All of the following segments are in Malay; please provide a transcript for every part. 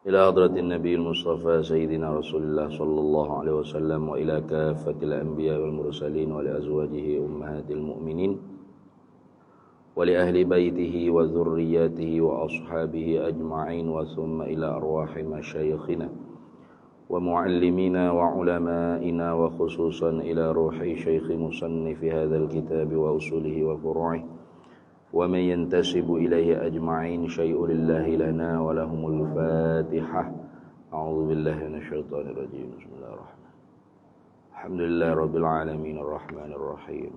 إلى حضرة النبي المصطفى سيدنا رسول الله صلى الله عليه وسلم وإلى كافة الأنبياء والمرسلين ولأزواجه أمهات المؤمنين ولأهل بيته وذرياته وأصحابه أجمعين وثم إلى أرواح مشايخنا ومعلمينا وعلمائنا وخصوصا إلى روح شيخ مصنف هذا الكتاب وأصوله وفروعه ومن ينتسب إليه أجمعين شيء لله لنا ولهم الفاتحة. أعوذ بالله من الشيطان الرجيم. بسم الله الرحمن الرحيم. الحمد لله رب العالمين الرحمن الرحيم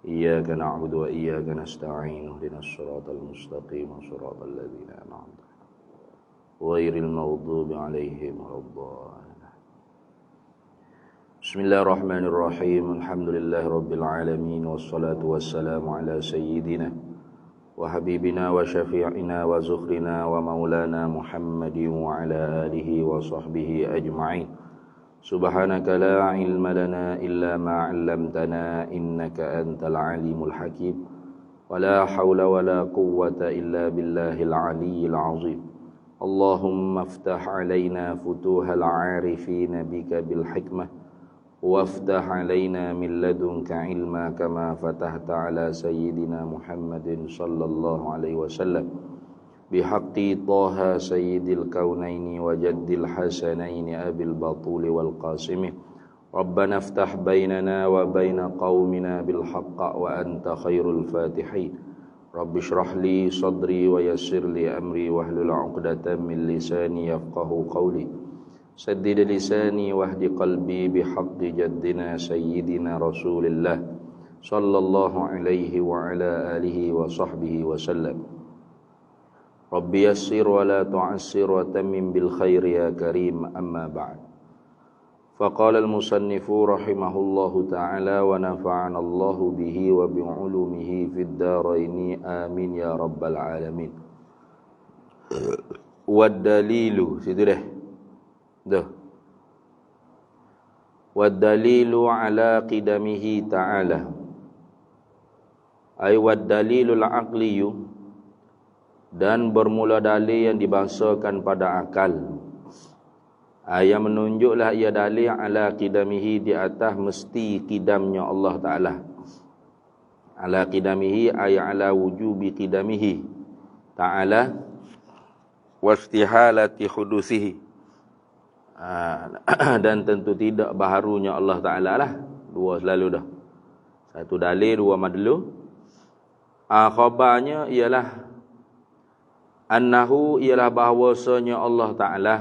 إياك نعبد وإياك نستعين اهدنا الصراط المستقيم صراط الذين أنعمت غير المغضوب عليهم ولا الضالين. Bismillahirrahmanirrahim. Alhamdulillah rabbil alamin wassalatu wassalamu ala sayyidina wa habibina wa syafi'ina wa zukhrina wa maulana Muhammadin wa ala alihi wa sahbihi ajma'in. Subhanaka la ilma lana illa ma 'allamtana innaka antal alimul hakim. Wa la hawla wa la quwwata illa billahil aliyyil azim. Allahumma aftah 'alaina futuhal 'arifin bika bil hikmah وافتح علينا من لدنك علما كما فتحت على سيدنا محمد صلى الله عليه وسلم بحق طه سيد الكونين وجد الحسنين أبي البطول والقاسم ربنا افتح بيننا وبين قومنا بالحق وأنت خير الفاتحين رب اشرح لي صدري ويسر لي أمري واحلل عقدة من لساني يفقه قولي سدد لساني واهد قلبي بحق جدنا سيدنا رسول الله صلى الله عليه وعلى آله وصحبه وسلم رب يسر ولا تعسر وتمم بالخير يا كريم أما بعد. فقال المصنف رحمه الله تعالى ونفعنا الله به وبعلومه في الدارين آمين يا رب العالمين. والدليل سيدره dah. Wadalilu ala qidamihi ta'ala. Ay wadalilul aqliyu, dan bermula dalil yang dibahasakan pada akal. Yang menunjuklah ia dalil ala qidamihi, di atas mesti qidamnya Allah Ta'ala. Ala qidamihi ay ala wujubi qidamihi Ta'ala wastihalati hudusihi. Dan tentu tidak baharunya Allah Ta'ala lah. Dua selalu dah. Satu dalil, dua madlu. Khabarnya ialah annahu, ialah bahawasanya Allah Ta'ala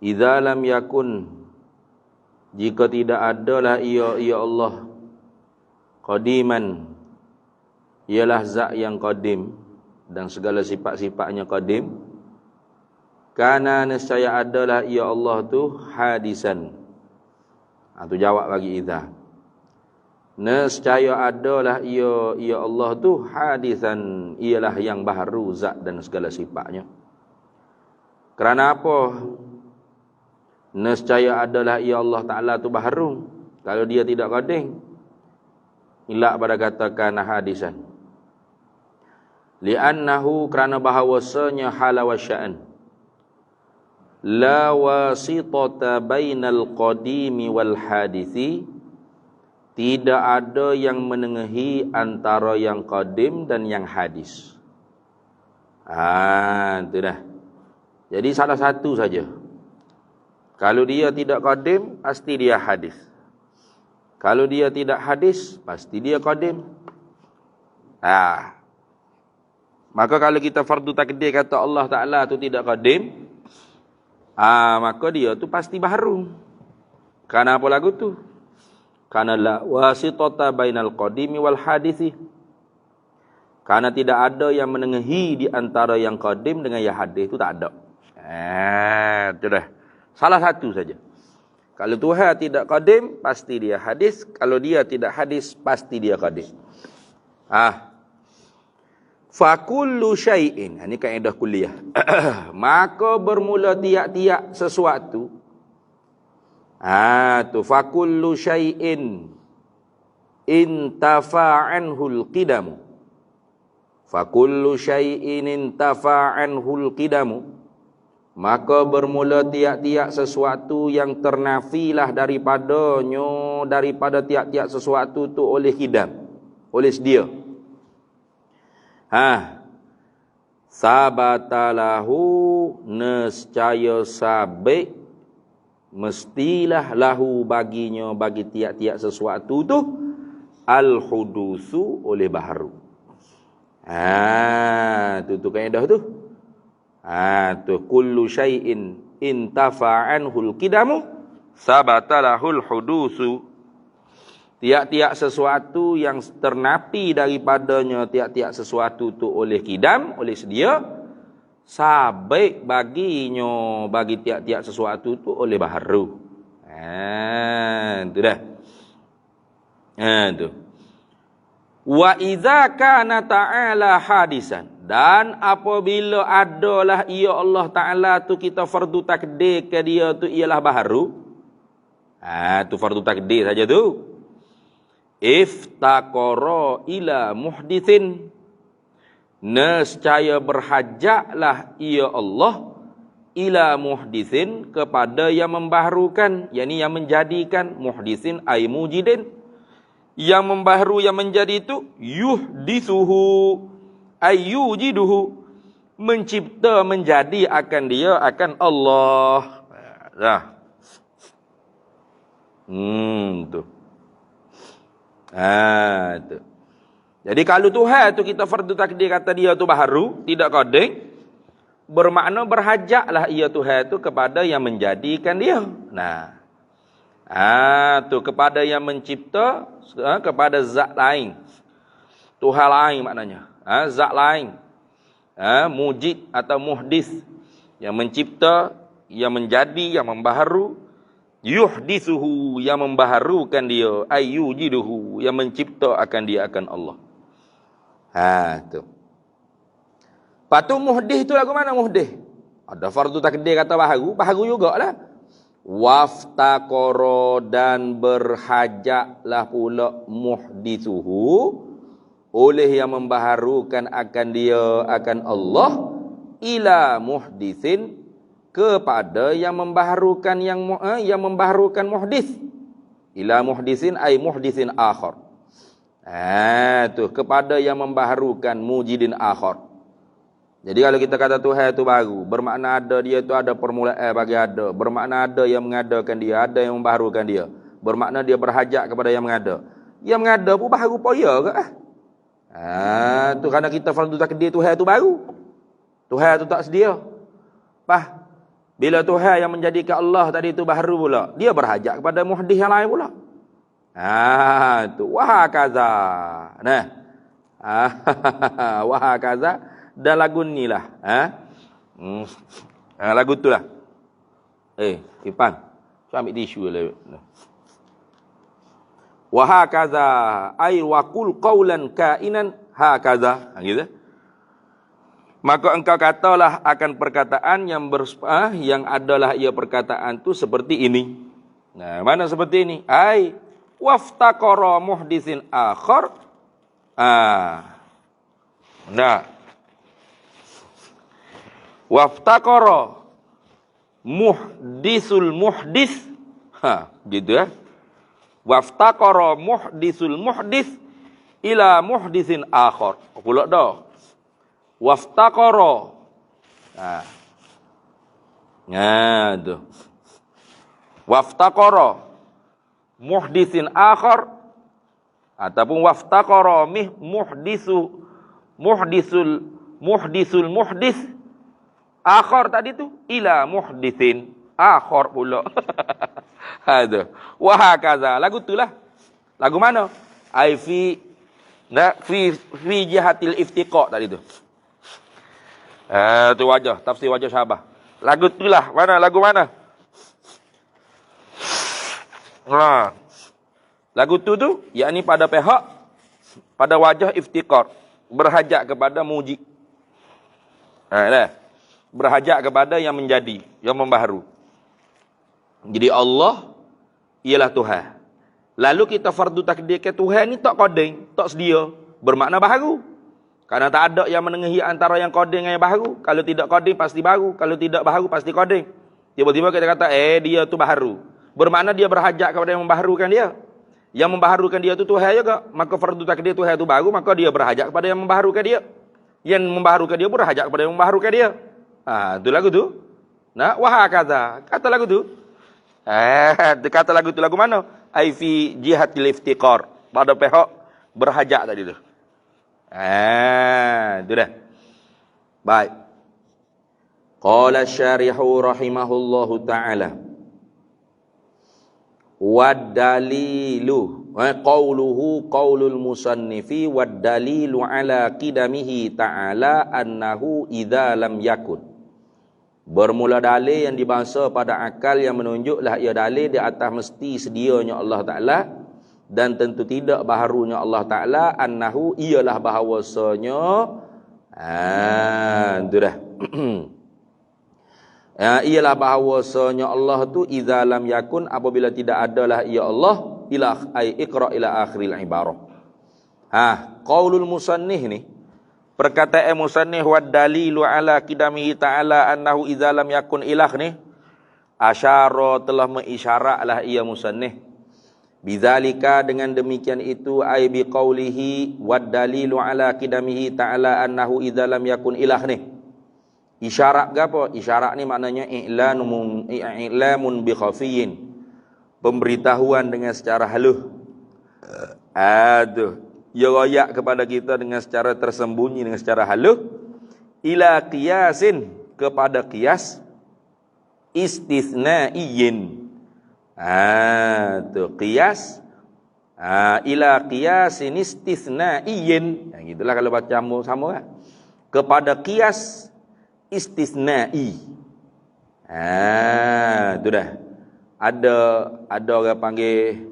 idza lam yakun, jika tidak adalah ia Allah qadiman, ialah zat yang qadim dan segala sifat-sifatnya qadim. Karena nescaya adalah ia Allah tu hadisan. Tu jawab bagi idza. Nescaya adalah ia Allah tu hadisan, ialah yang baharu zat dan segala sifatnya. Kerana apa? Nescaya adalah ia Allah Ta'ala tu baharu. Kalau dia tidak qadim, ilak pada katakan hadisan. Li'annahu, kerana bahawasanya hala wa sya'an, la wasitata bainal qadimi wal hadithi, tidak ada yang menengahi antara yang qadim dan yang hadis. Itu dah. Jadi salah satu saja. Kalau dia tidak qadim, pasti dia hadis. Kalau dia tidak hadis, pasti dia qadim. Maka kalau kita fardu takdir kata Allah Ta'ala tu tidak qadim, maka dia tu pasti baharu. Karena apa lagu tu? Karena la wasitata bainal qadimi wal hadisi. Karena tidak ada yang menengahi di antara yang qadim dengan yang hadis, itu tak ada. Itu dah. Salah satu saja. Kalau Tuhan tidak qadim, pasti dia hadis. Kalau dia tidak hadis, pasti dia qadim. Fakullu syai'in, ini kaedah kuliah. Maka bermula tiap-tiap sesuatu. Fakullu syai'in intafa'anhul qidamu. Fa kullu syai'in intafa'anhul qidamu, maka bermula tiap-tiap sesuatu yang ternafilah daripada tiap-tiap sesuatu tu oleh kidam, oleh sedia. Sabatalahu, nescaya sabit mestilah lahu baginya, bagi tiap-tiap sesuatu tu, al-hudusu, oleh baharu. Tu kaedah tu. Tu kullu syai'in intafa'anhul qidamu sabatalahul hudusu. Tiap-tiap sesuatu yang ternapi daripadanya tiap-tiap sesuatu tu oleh kidam, oleh sedia, sabit baginya, bagi tiap-tiap sesuatu tu oleh baharu. Tu dah. Tu. Wa idza kana ta'ala hadisan, dan apabila adalah ia Allah Ta'ala tu kita fardu takdir ke dia tu ialah baharu. Tu fardu takdir saja tu. Iftaqara ila muhdithin, nescaya berhajaklah ia Allah ila muhdithin, kepada yang membaharukan, yakni yang menjadikan. Muhdithin ay mujidin, yang membaharu, yang menjadi itu. Yuhdithuhu ay yujiduhu, mencipta, menjadi akan dia, akan Allah. Tu. Tu. Jadi kalau Tuhan tu kita fardu takdir kata dia tu baharu, tidak qadim, bermakna berhajaklah ia Tuhan tu kepada yang menjadikan dia. Tu kepada yang mencipta, kepada zat lain. Tuhan lain maknanya. Zat lain. Mujid atau muhdis, yang mencipta, yang menjadi, yang membaharu. Yuhdithuhu, yang membaharukan dia. Ayyujiduhu, yang mencipta akan dia, akan Allah. Tu. Lepas tu muhdis tu lagu mana muhdis? Ada fardu takdir kata baharu, baharu jugalah. Waftaqara, dan berhajaklah pula muhdithuhu, oleh yang membaharukan akan dia, akan Allah, ila muhdithin, kepada yang membaharukan, yang membaharukan muhdis. Ila muhdithin ay muhdithin akhar. Tu kepada yang membaharukan mujidin akhar. Jadi kalau kita kata Tuhan itu baru, bermakna ada dia tu ada permulaan bagi ada. Bermakna ada yang mengadakan dia, ada yang membaharukan dia. Bermakna dia berhajat kepada yang mengada. Yang mengada pun baharu poya ke? Tu kerana kita fardu takdir Tuhan itu baru. Tuhan itu tak sedia. Bila Tuhan yang menjadikan Allah tadi itu baharu pula, dia berhajat kepada muhdis yang lain pula. Tu wahakaza. Wahakaza. Dan lagu ni lah. Lagu tu lah. Ipan, saya ambil tisu lah. Wahakaza ay waqul qawlan kainan hakaza. Gitu. Maka engkau katalah akan perkataan yang adalah ia perkataan tu seperti ini. Mana seperti ini? Ay waftaqara muhditsin akhar. Waftaqara muhdisul muhdis. Gitu ya. Waftaqara muhdisul muhdis ila muhdisin akhar. Pula dah. Waftaqara. Tu. Waftaqara muhdisin akhar, ataupun waftaqara muhdisul muhdis akhar tadi tu ila muhdisin akhar pula. Ada. Wa hakaza. Lagu itulah. Lagu mana? Ai fi jihatil iftiqa tadi tu. Tu wajah, tafsir wajah Syabah. Lagu itulah. Mana lagu mana? Lagu tu yakni pada pihak, pada wajah iftiqar, berhajat kepada mujid. Berhajat kepada yang menjadi, yang membaharu. Jadi Allah ialah Tuhan. Lalu kita fardu takdir ke Tuhan ni tak qadim, tak sedia, bermakna baharu. Karena tak ada yang menengahi antara yang koding dengan yang baharu. Kalau tidak koding pasti baharu. Kalau tidak baharu pasti koding. Tiba-tiba kita kata, dia tu baharu. Bermakna dia berhajat kepada yang membaharukan dia. Yang membaharukan dia tu Tuhan juga. Maka fardu takdir Tuhan tu baru, maka dia berhajat kepada yang membaharukan dia. Yang membaharukan dia berhajat kepada yang membaharukan dia. Itu lagu tu. Nah, wahakadha. Kata lagu tu. Kata lagu tu lagu mana? Ai fi jihatil iftiqar. Pada pihak berhajat tadi tu. Itu dah. Baik. Qala syarihu rahimahullahu ta'ala. Waddalilu. Qawluhu qawlul musannifi. Waddalilu ala qidamihi ta'ala annahu idha lam yakun. Bermula dalil yang dibahasa pada akal yang menunjuklah ia dalil di atas mesti sedianya Allah Ta'ala. Dan tentu tidak baharunya Allah Ta'ala. Annahu ialah bahawasanya. Itu dah. Ialah bahawasanya Allah tu idza lam yakun, apabila tidak adalah ia Allah, ila iqra ila akhiril ibarah. Qaulul musannif ni, perkataan musannif wa dalilu ala qidamihi ta'ala annahu idza lam yakun ilah ni, asyara telah mengisyaratlah ia musannif bizalika, dengan demikian itu, ai bi qaulihi wad dalilu ala qidamihi ta'ala annahu idza lam yakun ilah ni. Isyarat ke apa? Isyarat ni maknanya i'lamun bi khafiyin, pemberitahuan dengan secara halus. Ia royak kepada kita dengan secara tersembunyi, dengan secara halus. Ila qiyasin, kepada qiyas istisnaiyin. Qiyas ila qiyasin istisnaiyin. Gitulah kalau baca sama kan. Kepada qiyas istisnai. Itu dah. Ada orang panggil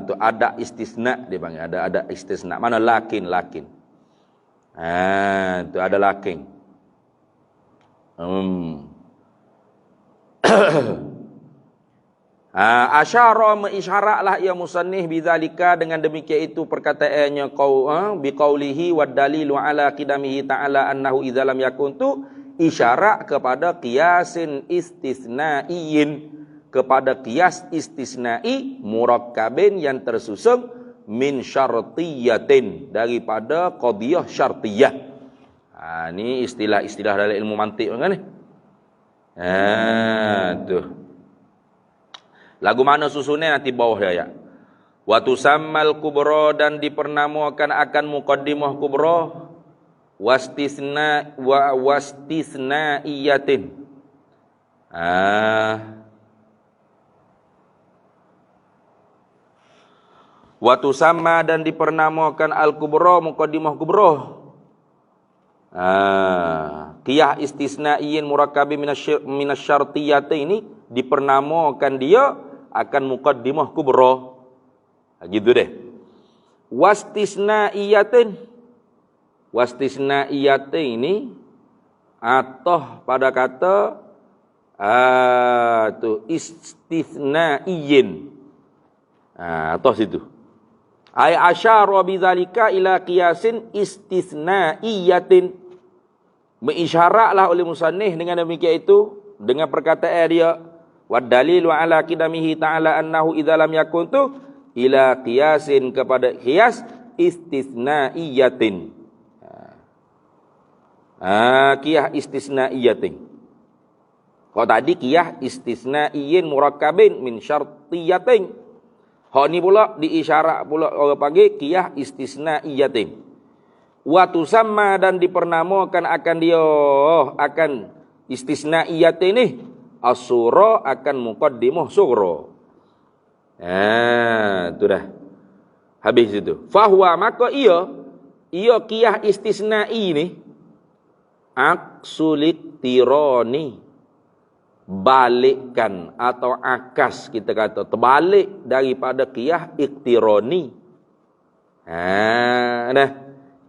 tu ada istisna, dia panggil ada istisna. Mana lakin. Tu ada lakin. Asyara mengisyaratlah ia musannif bidzalika, dengan demikian itu perkataannya biqaulihi wad dalilu ala qidamihi ta'ala annahu idza lam yakun tu isyarat kepada qiyasin istisnaiyin, kepada qiyas istisnai murakkabin yang tersusun min syartiyatin, daripada qadhiyah syartiyah. Ni istilah-istilah dalam ilmu mantik kan ni. Tu lagu mana susunnya nanti bawah ayat. Wa tusammal kubra, dan dipernamakan akan muqaddimah kubra, wastisnaiyatin. Wa tusamma, dan dipernamakan al-kubra, muqaddimah kubra. Qiyah istisnaiyin murakkabi minasyartiyatin ini dipernamakan dia akan muqaddimah kubra. Gitu deh. Wastisnaiyatin ini atah pada kata tu istisnaiyin. Atah situ. Ay asyara bidzalika ila qiyasin istisnaiyatin. Mengisyaratlah oleh musannif dengan demikian itu, dengan perkataan dia wad dalilu ala qidamihi ta'ala annahu idza lam yakun tu ila qiyasin, kepada qiyas istisnaiyatin. Qiyah istisnaiyatin. Kalau tadi qiyah istisnaiyin murakkabin min syartiyatin. Hak ni pula diisyarat pula orang panggil qiyah istisnaiyatin. Wa tusamma, dan dipernamakan akan dia akan istisnaiyatin ni as-sura, akan muqaddimah sughra. Itu dah. Habis itu. Fahuwa, maka ia qiyah istisnai ni aksulik tirani, balikkan atau akas, kita kata terbalik daripada qiyah iktirani.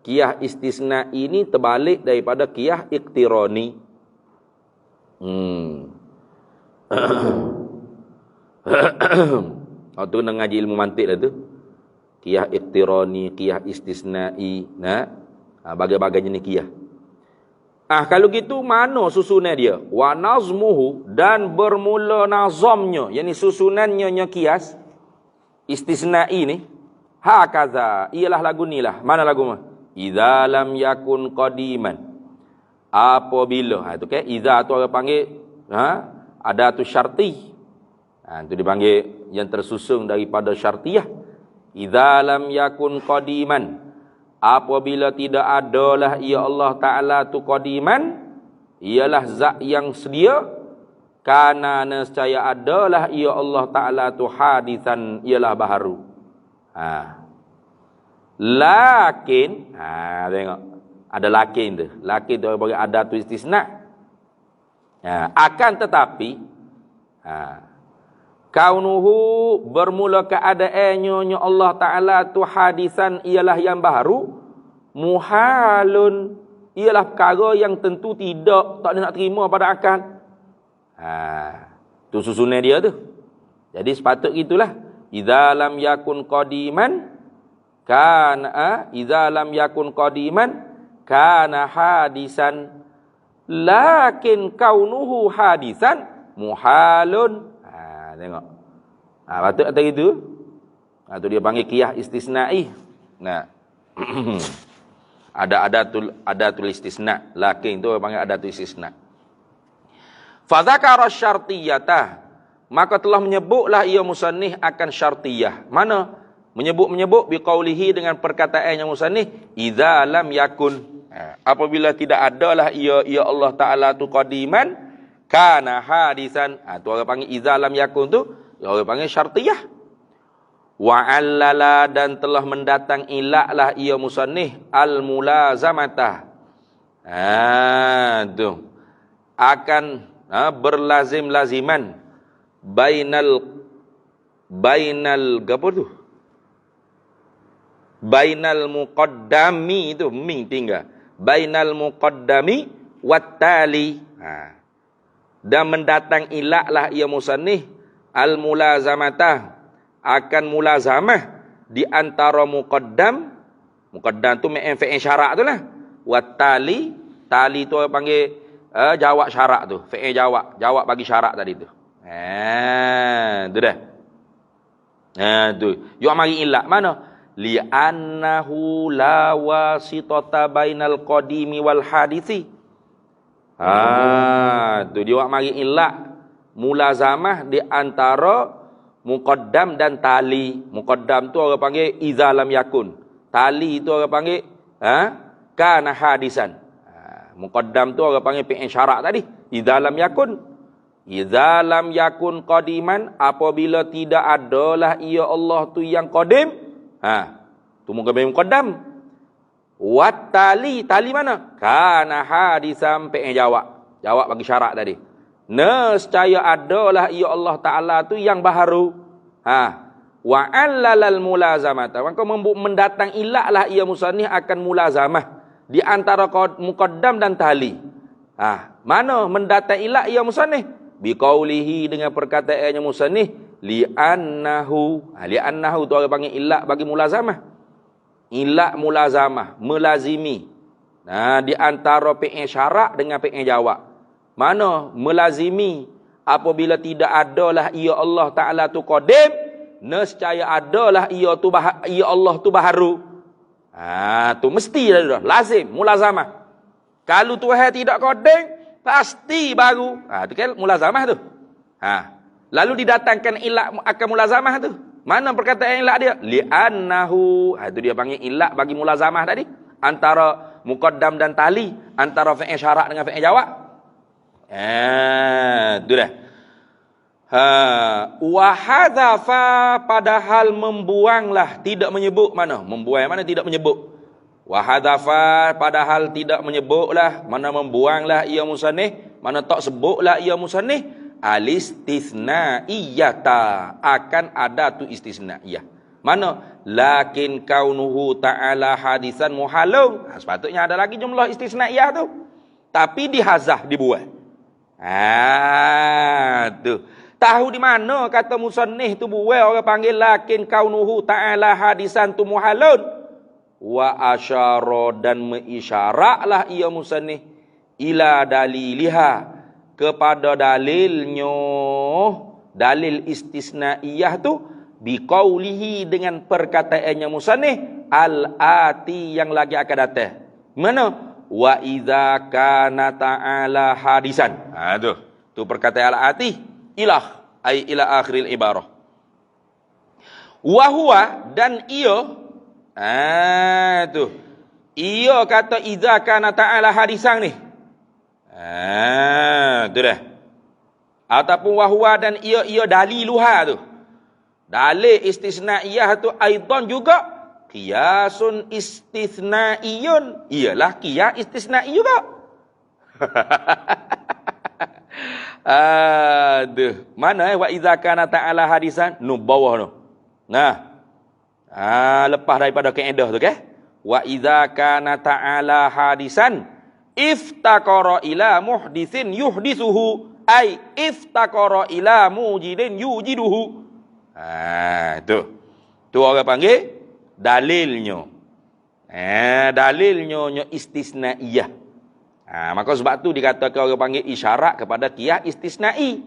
Qiyah istisnai ini terbalik daripada qiyah iktirani. Tu nak ngaji ilmu mantik dah tu. Qiyas iqtirani, qiyas istisnai, bagai-bagai jenis qiyas. Kalau gitu mana susunan dia? Wa nazmuhu, dan bermula nazamnya, yakni susunannya qiyas istisnai ni, hakaza, ialah lagu ni lah. Mana lagu mah? Idza lam yakun qadiman. Apabila, itu kan idza tu orang panggil ada tu syarti. Itu dipanggil yang tersusun daripada syartiyah. Idza lam yakun qadiman, apabila tidak adalah ia Allah Ta'ala tu qadiman, ialah zat yang sedia, kana nescaya adalah ia Allah Ta'ala tu hadisan, ialah baharu. Lakin, tengok, ada lakin tu. Lakin tu bagi ada tu istisna. Akan tetapi, kaunuhu, bermula keadaannya Allah Ta'ala tu hadisan, ialah yang baharu, muhalun, ialah perkara yang tentu tak ada nak terima pada akal. Tu susunan dia tu. Jadi sepatut gitulah. Idza lam yakun qadiman kana idza lam yakun qadiman kana hadisan, lakin kaunuhu hadisan muhalun. Tengok. Patut kata gitu. Tu dia panggil qiyas istisnai. Adatul istisna. Lakin tu panggil adatul istisna. Fa dzakara syartiyatah, maka telah menyebutlah ia musannif akan syartiyah. Mana? Menyebut biqaulihi, dengan perkataannya musannif, idza lam yakun, apabila tidak adalah ia Allah Ta'ala tu qadiman, kana hadisan. Tu orang panggil idza lam yakun tu, orang panggil syartiyah. Wa allala, dan telah mendatang ilaklah ia musannif al-mulazamata. Tu akan berlazim-laziman bainal apa tu? Bainal muqaddami, itu ming tinggal. Bainal muqaddami wattali. Dan mendatang ilaklah ia musannif al-mulazamata, akan mulazamah di antara muqaddam tu fi'il syarak tu lah, wattali, tali tu orang panggil jawab syarak tu, fi'il jawab bagi syarak tadi tu. Tu dah. Tu yo mari ilak mana? Li'annahu la wasitata bainal qadimi wal hadisi. Tu dia mari ilak mulazamah di antara muqaddam dan tali. Muqaddam tu orang panggil idza lam yakun. Tali tu orang panggil kana hadisan. Muqaddam tu orang panggil fi'il syarak tadi. Idza lam yakun. Idza lam yakun qadiman, apabila tidak adalah ia Allah tu yang qadim. Tu muqaddam. Wat tali mana? Kana hadisan, fi'il jawab bagi syarak tadi. Nescaya adalah ia Allah Ta'ala tu yang baharu. Wa allalal mulazamata, maka mendatang ilaklah ia musannif akan mulazamah di antara muqaddam dan tali. Mana mendatang ilak ia musannif? Biqaulihi, dengan perkataannya musannif, li'annahu. Li'annahu tu orang panggil ilak bagi mulazamah. Ilak mulazamah, melazimi. Di antara fi'il syarak dengan fi'il jawab. Mana melazimi apabila tidak adalah ia Allah Ta'ala tu qadim, nescaya adalah ia Allah tu baharu. Tu mesti dah lazim mulazamah. Kalau Tuhan tidak qadim, pasti baru. Tu kan mulazamah tu. Lalu didatangkan ilak akan mulazamah tu. Mana perkataan ilak dia? Li'annahu. Itu dia panggil ilak bagi mulazamah tadi, antara muqaddam dan tali, antara fi'il syarak dengan fi'il jawab. Itu dah. Wa hadzafa, padahal membuanglah, tidak menyebut. Mana? Membuang mana tidak menyebut. Wa hadzafa, padahal tidak menyebutlah, mana membuanglah ia musannif, mana tak sebutlah ia musannif al-istisnaiyata, akan ada tu istisnaiyah. Mana? Lakin kaunuhu ta'ala hadisan muhalun. Sepatutnya ada lagi jumlah istisnaiyah tu, tapi dihazah, dibuat. Tu. Tahu di mana kata musannif tu buai orang panggil lakin kaunuhu ta'ala hadisan tu muhalun. Wa asyara dan mengisyaraklah ia musannif ila daliliha kepada dalilnya, dalil istisnaiyah tu biqaulihi dengan perkataannya musannif al-ati yang lagi akan datang. Mana? Wa idza kana ta'ala hadisan. Tu perkataan al-ati ilah ai ila akhiril ibarah. Wa huwa dan ia tu. Ia kata idza kana ta'ala hadisan ni. Tu dah. Ataupun wa huwa dan ia daliluha tu. Dalil istisnaiyah tu aidan juga qiyasun istisnaiyun. Ialah qiyas istisnai juga. Aduh, mana wa idza kana ta'ala hadisan nu bawah tu. Nah. Lepas daripada kaedah tu ke? Wa idza kana ta'ala hadisan iftaqara ila muhditsin yuhdithuhu ai iftaqara ila mujidin yujiduhu. Tu orang panggil dalilnya. Dalilnya istisnaiyah. Maka sebab tu dikatakan orang panggil isyarat kepada qiyas istisnai.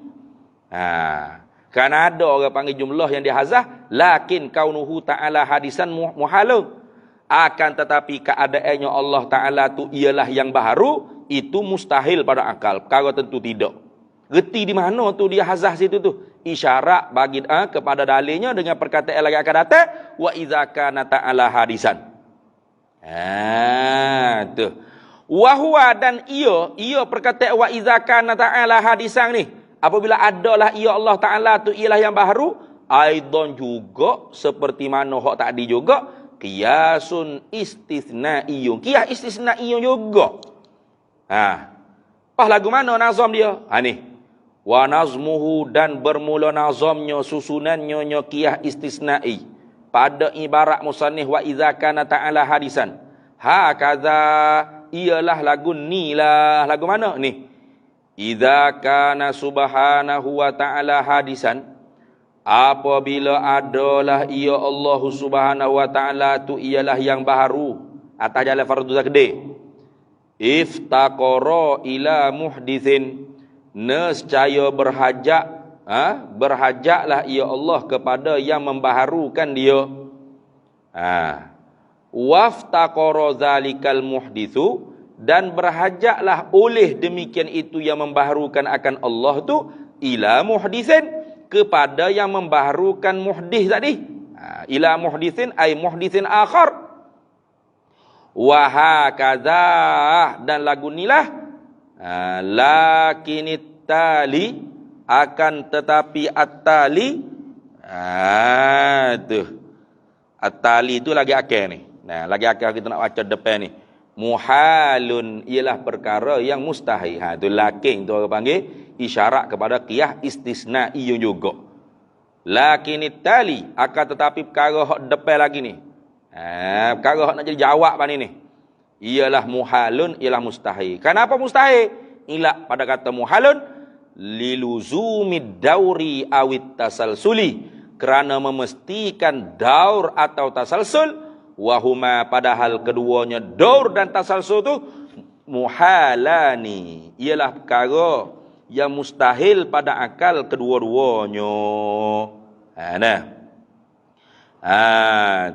Kerana ada orang panggil jumlah yang dihazah lakin kaunuhu ta'ala hadisan muhalun. Akan tetapi keadaannya Allah Ta'ala tu ialah yang baharu, itu mustahil pada akal. Perkara tentu tidak. Reti di mana tu dia hazah situ tu? Isyarat bagi kepada dalilnya dengan perkataan lagi akan datang wa idza kana ta'ala hadisan. Tu. Wa huwa dan ia perkataan wa idza kana ta'ala hadisan ni apabila adalah ia Allah Ta'ala tu ialah yang baharu, aidan juga seperti mana hak tadi juga qiyasun istisnaiyun. Qiyas istisnaiyun juga. Pas lagu mana nazam dia? Ni. Wa nazmuhu dan bermula nazamnya susunannya qiyas istisnai pada ibarat musannif wa idza kana ta'ala hadisan. Hakaza ialah lagu ni lah. Lagu mana ni? Idza kana subhanahu wa ta'ala hadisan apabila adalah ia Allah Subhanahu wa ta'ala tu ialah yang baharu atas jalan fardu zakde. Iftaqara ila muhditsin nescaya berhajatlah ia Allah kepada yang membaharukan dia. Waftaqara zalikal muhditsu dan berhajatlah oleh demikian itu yang membaharukan akan Allah tu ila muhditsin kepada yang membaharukan muhdits tadi. Ila muhditsin ay muhditsin akhar. Wa hakaza dan lagu nilah lakinit tali akan tetapi at-tali at-tali itu lagi akhir ni. Lagi akhir kita nak baca depan ni. Muhalun ialah perkara yang mustahil. Tu lakin tu orang panggil isyarat kepada qiyas istisnaiyun juga. Lakinit tali akan tetapi perkara hak depan lagi ni. Perkara hak nak jadi jawab bani ni. Ialah muhalun ialah mustahil. Kenapa mustahil? Ila pada kata muhalun liluzumid dauri awit tasalsuli kerana memestikan daur atau tasalsul. Wahuma padahal keduanya daur dan tasalsul tu muhalani ialah perkara yang mustahil pada akal kedua-duanya.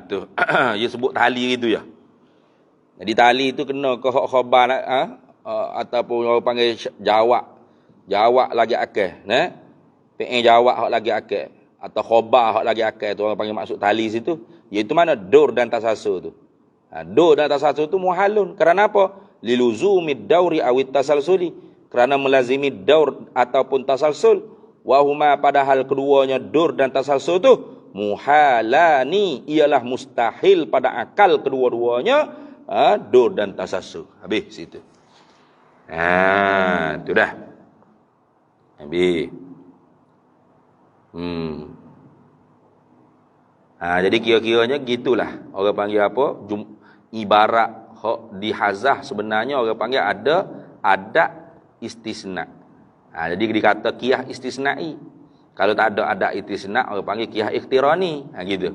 Tu dia sebut tali itu ya. Jadi tali itu kena ke khabar ataupun orang panggil jawab lagi akal fi'il jawab hak lagi akal atau khabar hak lagi akal tu orang panggil maksud tali situ. Iaitu mana dur dan tasalsul tu. Dur dan tasalsul tu muhalun. Kerana apa? Liluzumid dauri awit tasalsuli. Kerana melazimi daur ataupun tasalsul. Wahuma padahal keduanya dur dan tasalsul tu muhalani ialah mustahil pada akal kedua-duanya. Dur dan tasalsul. Habis situ. Tu dah. Habis. Jadi kira-kiranya gitulah. Orang panggil apa? Ibarat hak dihazah sebenarnya orang panggil ada adat istisna. Jadi dikata qiyas istisnai. Kalau tak ada adat istisna, orang panggil qiyas ikhtirani. Gitu.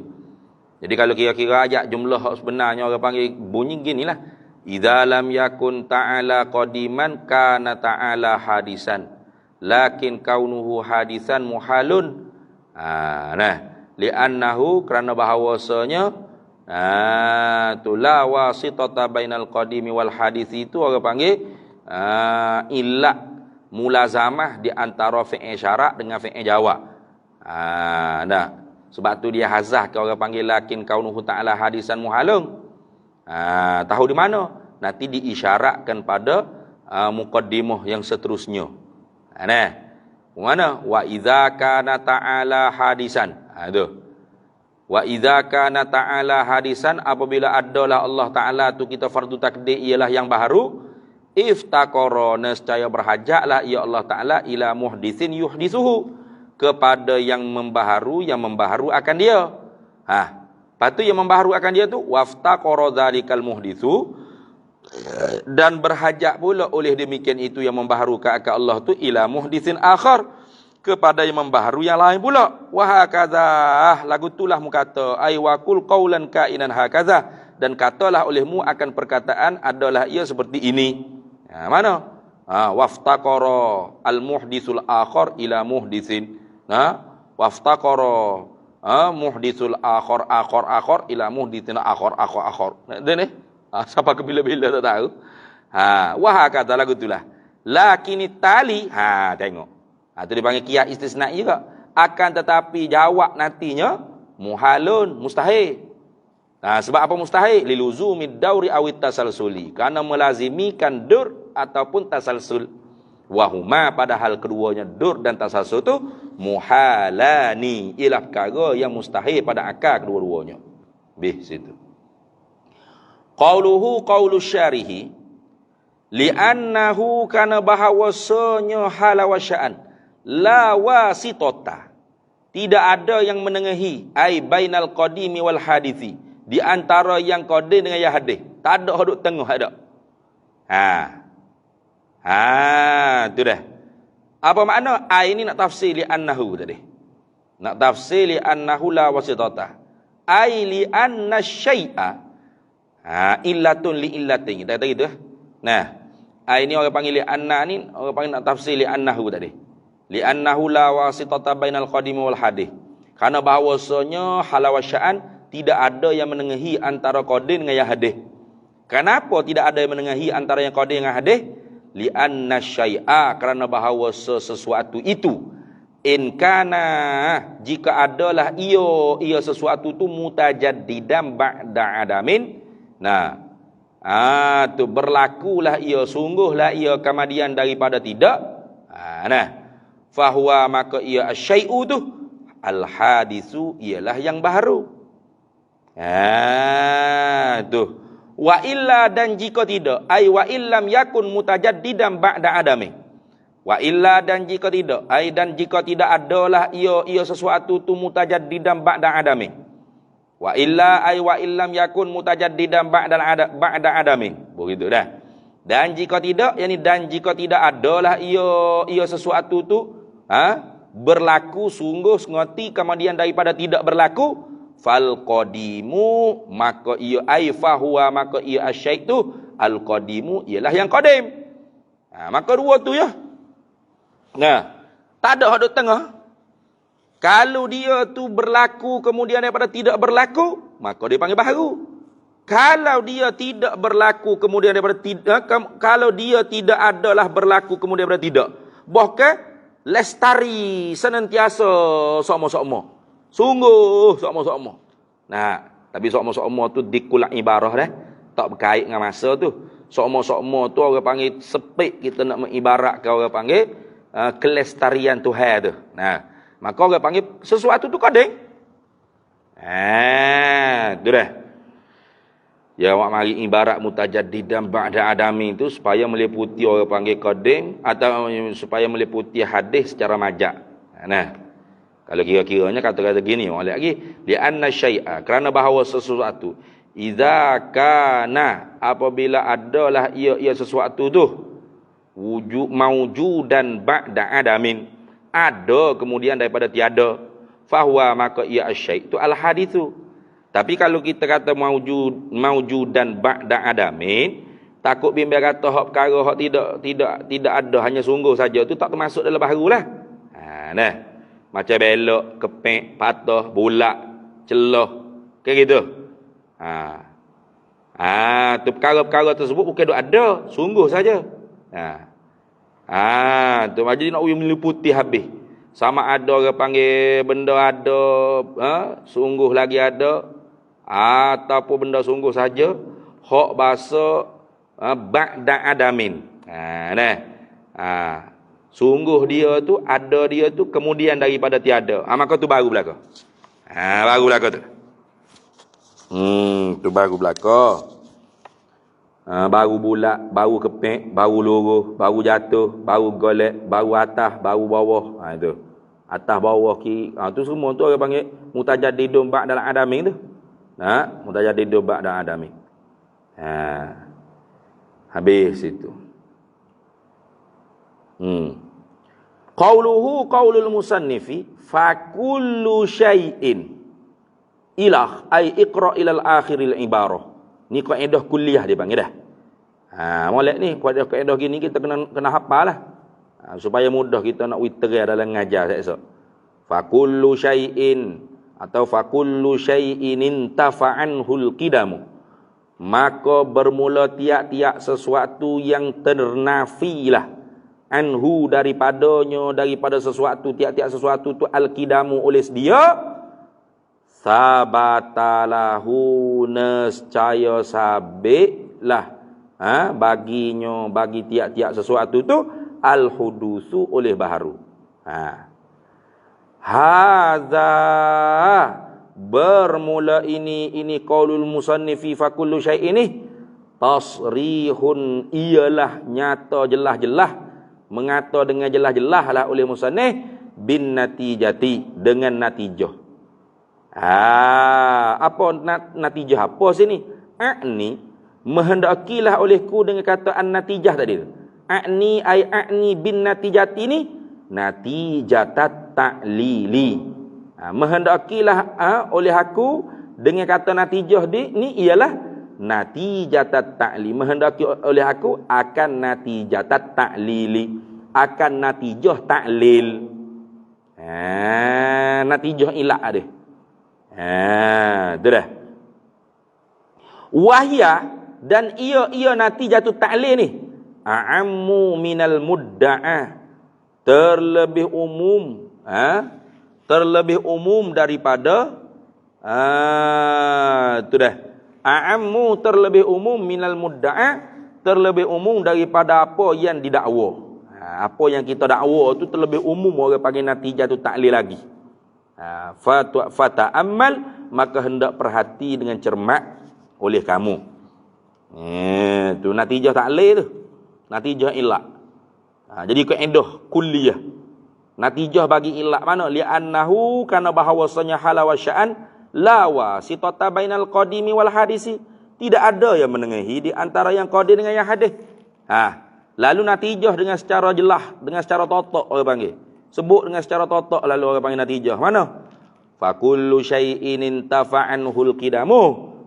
Jadi kalau kira-kira ajak jumlah sebenarnya, orang panggil bunyi ginilah. Idza lam yakun ta'ala qadiman kana ta'ala hadisan. Lakin kaunuhu hadisan muhalun. Li'annahu kerana bahawasanya tu la wasitata bainal qadimi wal hadis itu orang panggil illat mulazamah di antara fi'il syarak dengan fi'il jawab. Sebab tu dia hazah ke orang panggil lakin kaunuhu ta'ala hadisan muhalun. Tahu di mana? Nanti diisyaratkan pada muqaddimah yang seterusnya. Mana? Wa idza kana ta'ala hadisan. Itu. Wa idza kana ta'ala hadisan, apabila adalah Allah Ta'ala tu kita fardu takdir ialah yang baharu, iftaqara nescaya berhajatlah ya Allah Ta'ala ila muhditsin yuhditsuhu, kepada yang membaharu akan dia. Lepas tu yang membaharu akan dia tu waftaqara dzalikal muhditsu, dan berhajat pula oleh demikian itu yang membaharukan akan Allah tu ila muhditsin akhar, kepada yang membaharu yang lain pula. Wa hakadha, lagu itulah mu kata ai waqul qaulan kainan hakadha, dan katalah olehmu akan perkataan adalah ia seperti ini. Mana? Waftaqara al muhditsul akhar ila muhditsin. Waftaqara muhditsul akhar ila muhditsin akhar. Dan siapa ke bila-bila tak tahu. Wa hakadha, lagu itulah. Lakin tali, tengok. Itu dipanggil qiyas istisna juga. Akan tetapi jawab nantinya muhalun, mustahil. Sebab apa mustahil? Liluzumid dauri awit tasalsuli, karena melazimikan dur ataupun tasalsul. Wahuma, padahal keduanya dur dan tasalsul itu muhalani, ialah perkara yang mustahil pada akal kedua-duanya. Situ. Qauluhu qaulu syarihi li'annahu kana bahawasanya halawasya'an la wasitota, tidak ada yang menengahi, ai bainal qadimi wal hadithi, di antara yang qadim dengan yang hadis. Tak ada duduk tengah ada. Tu dah. Apa makna ai ini? Nak tafsir li annahu tadi. Nak tafsir li annahu la wasitota. Ai li anna syai'a illatun li illatin. Kita kata gitu. Ai ni orang panggil li anna ni, orang panggil nak tafsir li annahu tadi. Li'annahu la wasitata bainal qadim wal hadis, karena bahawasanya halawasya'an tidak ada yang menengahi antara qadim dengan yang hadis. Kenapa tidak ada yang menengahi antara yang qadim dengan hadis? Li'anna syai'a, kerana bahawasa sesuatu itu, in kana, jika adalah ia sesuatu tu mutajaddidan ba'da adamin, tu berlakulah ia, sungguhlah ia kemudian daripada tidak. Fahuwa, maka ia asyai'u tu al-hadisu, ialah yang baru. Tu. Wa illa, dan jika tidak, ai wa illam yakun mutajaddidan ba'da adami. Wa illa, dan jika tidak, ai dan jika tidak adalah ia sesuatu tu mutajaddidan ba'da adami. Wa illa, ai wa illam yakun mutajaddidan ba'da adami. Begitu dah. Dan jika tidak, yakni dan jika tidak adalah ia sesuatu tu berlaku sungguh ngoti kemudian daripada tidak berlaku, fal qadimu, maka ia ai fahuwa, maka ia asyai' tu al qadimu, ialah yang qadim. Maka dua tu ya. Tak ada hadut tengah. Kalau dia tu berlaku kemudian daripada tidak berlaku, maka dia panggil baharu. Kalau dia tidak berlaku kemudian daripada tidak, kalau dia tidak adalah berlaku kemudian daripada tidak, bahkan lestari senantiasa sama-sama, sungguh sama-sama. Tapi sama-sama tu dikulak ibarah dah, tak berkait dengan masa tu. Sama-sama tu orang panggil sepik, kita nak mengibaratkan orang panggil kelestarian Tuhan tu. Maka orang panggil sesuatu tu qadim. Tu dah. Ya, awak mari ibarat mutajaddidan ba'da adami itu supaya meliputi orang panggil qadim, atau supaya meliputi hadis secara majak. Kalau kira-kiranya kata-kata gini, oleh lagi li anna syai'a, kerana bahawa sesuatu idza kana, apabila adalah ia sesuatu tu wujud maujudan ba'da adamin, ada kemudian daripada tiada, fahuwa maka ia asyai' itu al-hadithu. Tapi kalau kita kata maujudan ba'da adamin, takut bimbang kata hak perkara hak tidak ada, hanya sungguh saja, tu tak termasuk dalam baharulah. Nah, macam belok, kepek, patah, bulat, celah, kayak gitu. Tu perkara-perkara tersebut bukan ada, sungguh saja. Tu jadi nak meliputi habis. Sama ada orang panggil benda ada, sungguh lagi ada, ataupun benda sungguh saja, hak bahasa ba'da adamin. Sungguh dia tu, ada dia tu kemudian daripada tiada. Maka tu baru belaka. Baru belaka tu. Tu baru belaka. Baru bulat, baru kepek, baru luruh, baru jatuh, baru golek, baru atas, baru bawah. Itu. Atas bawah kiri. Tu semua tu orang panggil mutajadidun ba'dal adamin tu. Mutajadidun ba'dal adamin. Habis itu. Qauluhu qaulul musannifi fa kullu syai'in ilah ay iqra ilal akhiril ibarah. Ni kaedah kuliah dia panggil dah. Molek ni kaedah gini kita kena hafal lah. Supaya mudah kita nak witerai dalam ngajar esok. Fa kullu syai'in atau fa kullu syai'in intafa'anhul qidamu. Maka bermula tiap-tiap sesuatu yang ternafilah anhu daripada sesuatu, tiap-tiap sesuatu tu al-qidamu oleh dia, sabatalahu nescaya sabitlah baginya, bagi tiap-tiap sesuatu tu al-hudusu oleh baharu. Hadza bermula ini qaulul musannifi fa kullu syai' ini tasrihun, ialah nyata jelas-jelas, mengata dengan jelas-jelas lah oleh musannif bin natijati, dengan natijah. Apa natijah apa sini? A'ni menghendakilah olehku dengan kata an-natijah tadi. A'ni bin natijati ini natijatat ta'lili. Menghendakilah oleh aku dengan kata natijah ni ialah natijatat ta'li. Menghendaki oleh aku akan natijatat ta'lili, akan natijah ta'lil. Natijah ilak ada. Tu dah. Wahya, dan ia natijatut ta'lil ni a'ammu minal mudda'ah, terlebih umum, terlebih umum daripada tu dah. A'ammu terlebih umum minal mudda'a, terlebih umum daripada apa yang didakwa. Apa yang kita dakwa tu terlebih umum, orang panggil natijatut ta'lil lagi. Fata'ammal, maka hendak perhati dengan cermat oleh kamu. Tu natijah ta'lil tu, natijah ilak. Jadi kaedah kuliah, natijah bagi ilak mana? Li'annahu, kana bahawasanya halawa sya'an lawa sitata bainal qadimi wal hadisi, tidak ada yang menengahi di antara yang qadim dengan yang hadis. Lalu natijah dengan secara jelas, dengan secara totok orang panggil. Sebut dengan secara totok lalu orang panggil natijah. Mana? Fa kullu syai'in intafa'anhul qidamu,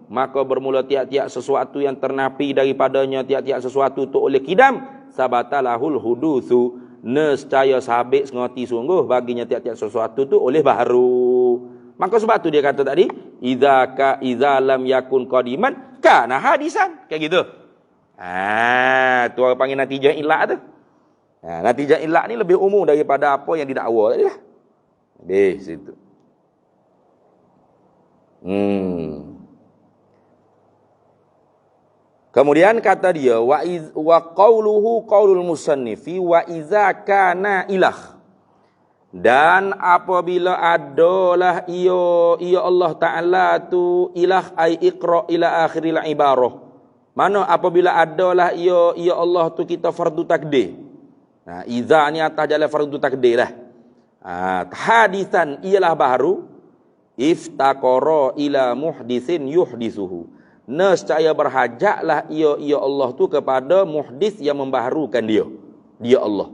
maka bermula tiap-tiap sesuatu yang ternapi daripadanya tiap-tiap sesuatu tu oleh qidam, sabatalahul hudutsu, nescaya sabit ngoti sungguh baginya tiap-tiap sesuatu tu oleh baharu. Maka sebab tu dia kata tadi, idza lam yakun qadiman kana hadisan, kayak gitu. Tu orang panggil natijah ilak tu. Natijah ilak ni lebih umum daripada apa yang didakwa tadi lah. Habis situ. Kemudian kata dia wa qauluhu qaulul musannifi wa iza kana ilah, dan apabila adalah ia Allah Ta'ala tu ilah ay iqra ila akhiril ibarah. Mana apabila adalah ia Allah tu kita fardu takdir. Iza ni atas jalan fardu takdir lah. Hadisan ialah baharu, iftaqara ila muhdisin yuhdisuhu, nescaya berhajatlah ia Allah tu kepada muhdis yang membaharukan dia Allah.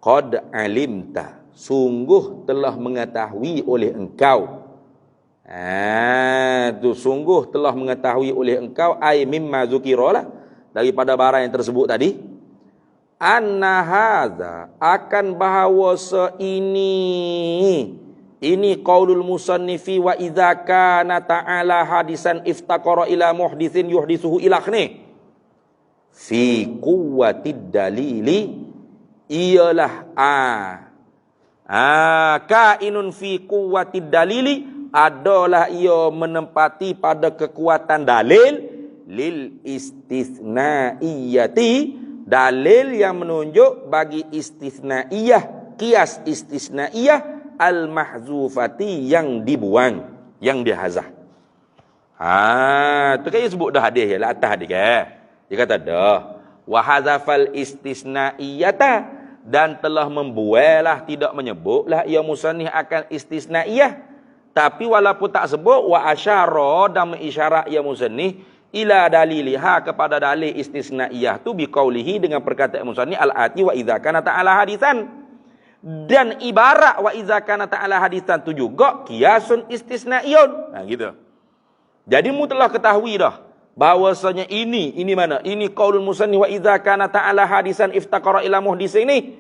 qad alimta, sungguh telah mengetahui oleh engkau. Tu sungguh telah mengetahui oleh engkau, ai mimma zukira lah, daripada barang yang tersebut tadi. Anna hadza, akan bahawa ini qaulul musannifi wa idza kana ta'ala hadisan iftaqara ila muhditsin yuhditsuhu ilakhni fi quwwatid dalili, ialah kainun fi quwwatid dalili, adalah ia menempati pada kekuatan dalil, lil istisnaiyati, dalil yang menunjuk bagi istisnaiyah, qiyas istisnaiyah al-mahzufati, yang dibuang, yang dihazaf. Tu kan dia sebut dah hadis lah atas hadis kan. Dia kata dah wa hazafal istisnaiyata, dan telah membuailah, tidak menyebutlah ia musannif akan istisnaiyah. Tapi walaupun tak sebut, wa asyara, dan mengisyarat ia musannif ila daliliha, kepada dalil istisnaiyah tu biqaulihi, dengan perkataan musannif al-ati wa idza kana ta'ala hadisan. Dan ibarat wa idza kana ta'ala hadisan tu juga qiyasun istisnaiyun. Gitu. Jadi mu telah ketahui dah bahwasanya ini mana? Ini qaulul musannif wa idza kana ta'ala hadisan iftaqara ila muhdis ini.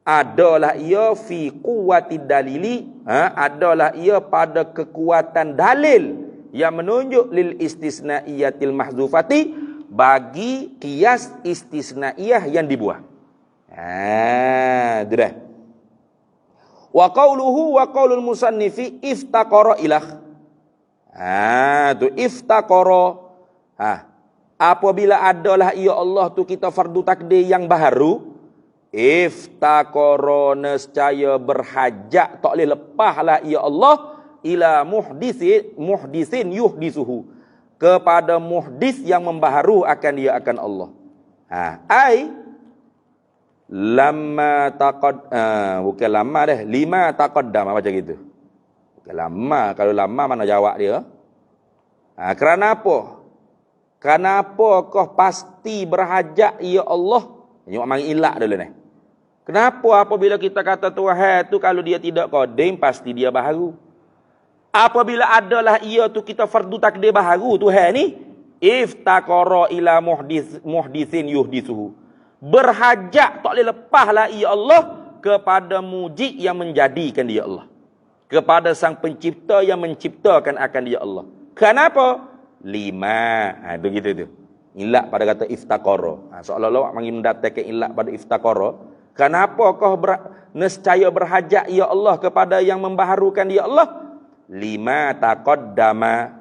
Adalah ia fi quwwatid dalili, adalah ia pada kekuatan dalil yang menunjuk lil istisnaiyatil mahzufati, bagi qiyas istisnaiyah yang dibuang. Itu dah. Wa qauluhu wa qaulul musannifi iftaqara ilah. Tu iftaqara. Apabila adalah ia Allah tu kita fardu takdir yang baharu, iftaqara, nescaya berhajat, tak boleh lepaslah ia Allah ila muhdisin yuhdisuhu, kepada muhdis yang membaharu akan dia, akan Allah. Lama bukan lama dah, lima taqaddam macam gitu. Bukan lama, kalau lama mana jawab dia. Kerana apa? Kenapa kau pasti berhajat ya Allah? Tengok mari ilak dulu ni. Kenapa apabila kita kata Tuhan tu, kalau dia tidak qadim pasti dia baharu. Apabila adalah ia tu kita fardu takdir baharu Tuhan ni, iftaqara ila muhdisin yuhdisuhu, berhajat, tak boleh lepaslah ia Allah kepada mujid yang menjadikan dia Allah, kepada sang pencipta yang menciptakan akan dia Allah. Kenapa? Lima. Itu gitu tu. Ilak pada kata iftaqara. Seolah-olah mari mendatangkan ilak pada iftaqara. Kenapa kau nescaya berhajat ya Allah kepada yang membaharukan dia Allah? Lima taqaddama.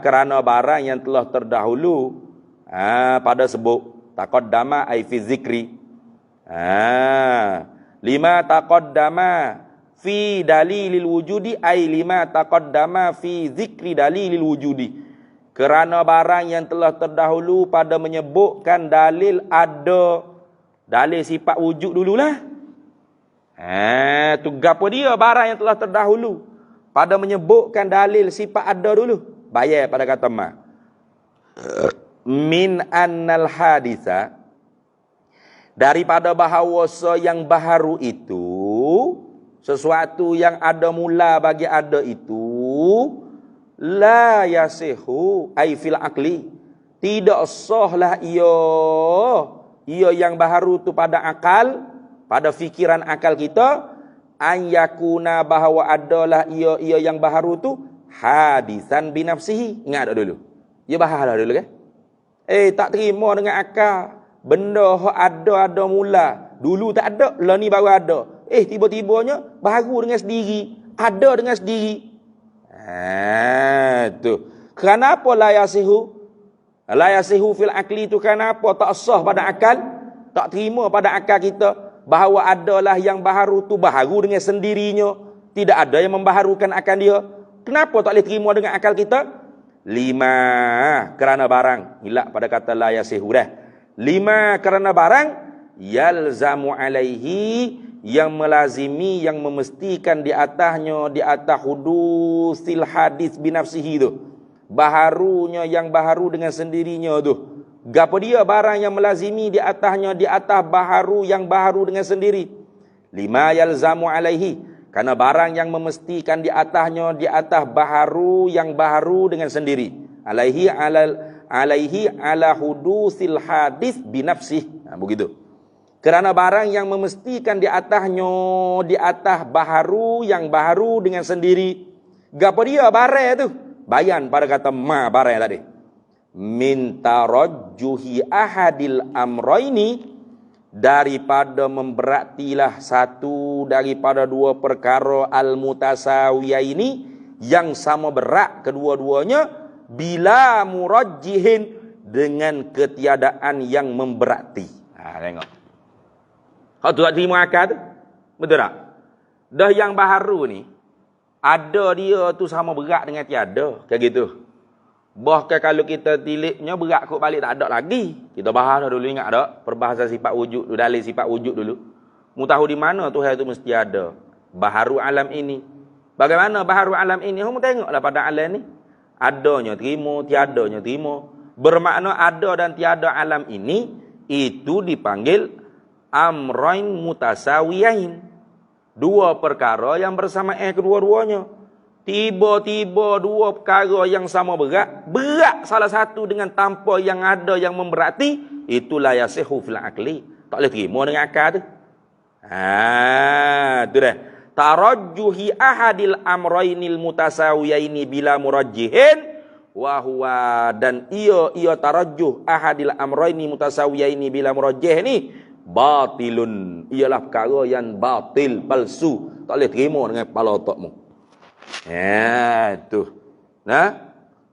Kerana barang yang telah terdahulu pada sebut taqaddama ai fi zikri. Lima taqaddama fi dalilil wujudi ai lima taqaddama fi zikri dalilil wujudi. Kerana barang yang telah terdahulu pada menyebutkan dalil ada, dalil sifat wujud dululah. Tu gapo dia barang yang telah terdahulu pada menyebutkan dalil sifat ada dulu. Bayar pada kata ma. Min annal haditha, daripada bahawasa yang baharu itu, sesuatu yang ada mula bagi ada itu, la yasihu ai fil aqli, tidak sahlah ia yang baharu tu pada akal, pada fikiran akal kita, an yakuna, bahawa adalah ia yang baharu tu hadisan binafsihi. Ingat tak dulu? Ia baharu dulu kan? Tak terima dengan akal. Benda ada mula. Dulu tak ada, lah ni baru ada. Tiba-tibanya baru dengan sendiri. Ada dengan sendiri. Tu. Kenapa la yasihu? La yasihu fil akli tu kenapa tak sah pada akal? Tak terima pada akal kita bahawa adalah yang baharu tu baharu dengan sendirinya. Tidak ada yang membaharukan akan dia. Kenapa tak boleh terima dengan akal kita? Lima, kerana barang. Hilak pada kata la yasihu dah. Lima, kerana barang yalzamu alaihi, yang melazimi, yang memestikan di atasnya, di atas hudusil hadis binafsihi tu, baharunya yang baharu dengan sendirinya tu, Gapo dia barang yang melazimi di atasnya, di atas baharu yang baharu dengan sendiri. Lima yalzamu alaihi, karena barang yang memestikan di atasnya, di atas baharu yang baharu dengan sendiri. Alaihi ala hudusil hadis binafsih. Begitu. Kerana barang yang memestikan di atasnya, di atas baharu yang baharu dengan sendiri. Gapo dia barang tu? Bayan pada kata ma barang tadi. Min tarajjuhi ahadil amroini, daripada memberatilah satu daripada dua perkara al-mutasawiyah ini yang sama berat kedua-duanya, bila murajjihin, dengan ketiadaan yang memberati. Tengok. Kau tu tak terima akal tu? Betul tak? Dah yang baharu ni, ada dia tu sama berat dengan tiada. Kayak gitu. Bahkan kalau kita tilipnya berat kot balik tak ada lagi. Kita bahas dah dulu, ingat tak? Perbahasan sifat wujud, dalil sifat wujud dulu. Mu tahu di mana Tuhan itu mesti ada. Baharu alam ini. Bagaimana baharu alam ini? Kamu tengoklah pada alam ni. Adanya terima, tiadanya terima. Bermakna ada dan tiada alam ini, itu dipanggil amrain mutasawiyain. Dua perkara yang bersamaan kedua-duanya. Tiba-tiba dua perkara yang sama berat, berat salah satu dengan tanpa yang ada yang memberati, itulah yasihu fil akli. Tak boleh terima dengan akal tu. Tu dah. Tarajjuhi ahadil amrainil mutasawiyaini bila murajjihin wa huwa, dan ia tarajjuh ahadil amraini mutasawiyaini bila murajjih ni batilun, ialah perkara yang batil, palsu. Tak boleh terima dengan kepala otakmu. Tu.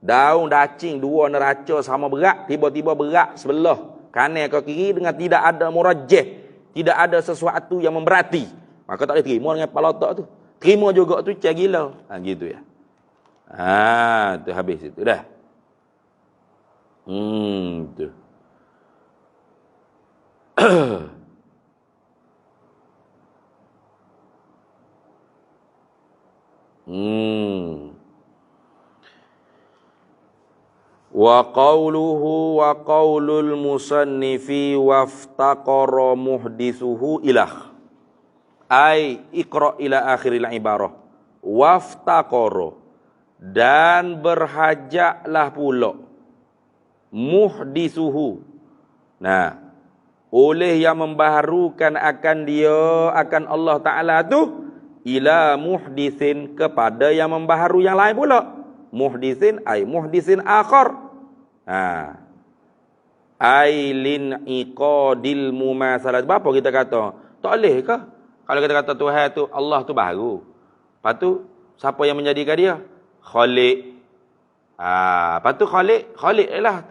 Daun dacing dua neraca sama berat, tiba-tiba berat sebelah kanan ke kiri dengan tidak ada murajjih, tidak ada sesuatu yang memberati, maka tak boleh terima dengan kepala otak tu. Terima juga tu cak gila. Gitu ya. Tu habis itu dah. Tu. Wa qawluhu wa qawlul musannifi waftaqara muhdithuhu ilah. Ai iqra ila akhiril ibarah. Waftaqara, dan berhajaklah pula muhdithuhu. Oleh yang membaharukan akan dia, akan Allah Ta'ala tu, ila muhdithin, kepada yang membaharu yang lain pula. Muhdithin ay muhdithin akhar. Ailin iqadil mumasalat. Apa kita kata? Tak boleh ke? Kalau kita kata Tuhan tu, Allah tu baru. Lepas tu, siapa yang menjadikan dia? Khaliq. Lepas tu Khaliq lah.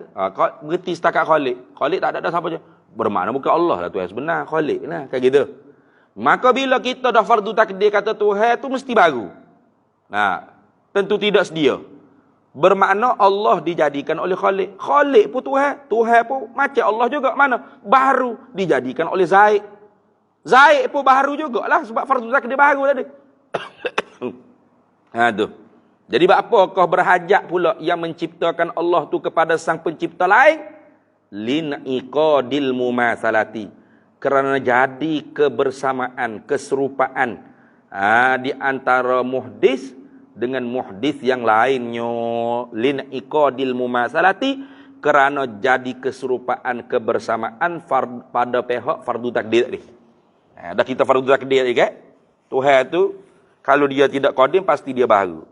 Berhenti setakat Khaliq. Khaliq tak ada siapa je. Bermakna bukan Allah lah Tuhan sebenar. Khaliq lah. Kayak gitu. Maka bila kita dah fardu takdir kata Tuhan tu mesti baru. Tentu tidak sedia. Bermakna Allah dijadikan oleh Khaliq. Khaliq pun Tuhan. Tuhan pun macam Allah juga. Mana? Baru dijadikan oleh Zaid. Zaid pun baru jugalah. Sebab fardu takdir baru tadi. Tu. Jadi apakah berhajat pula yang menciptakan Allah tu kepada sang pencipta lain? Lin iqadil mumasalati. Kerana jadi kebersamaan, keserupaan di antara muhdis dengan muhdis yang lainnya. Lin iqadil mumasalati, kerana jadi keserupaan, kebersamaan pada pihak fardu takdir ni. Dah kita fardu takdir ni kan? Tuhan tu kalau dia tidak qadim pasti dia baru.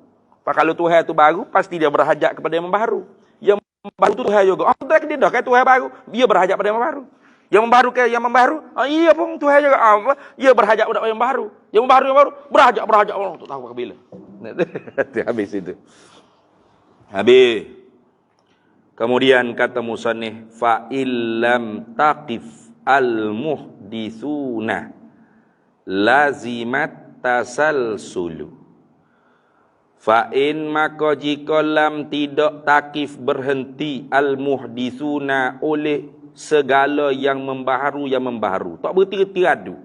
Kalau Tuhan tu baru pasti dia berhajat kepada yang membaharu. Yang membaharu tu Tuhan juga. Takdir dah kan Tuhan baru, dia berhajat pada yang membaharu. Yang membaharu ke yang membaharu, iya pun Tuhan juga. Dia berhajat pada yang membaharu. Yang membaharu berhajat Allah. Tak tahu ke bila. Habis itu. Habis. Kemudian kata musannif, fa illam taqif al muhditsuna lazimat tasalsulu. Fa in, maka jika lam tidak takif berhenti al muhditsuna oleh segala yang membaharu, tak berhenti adu.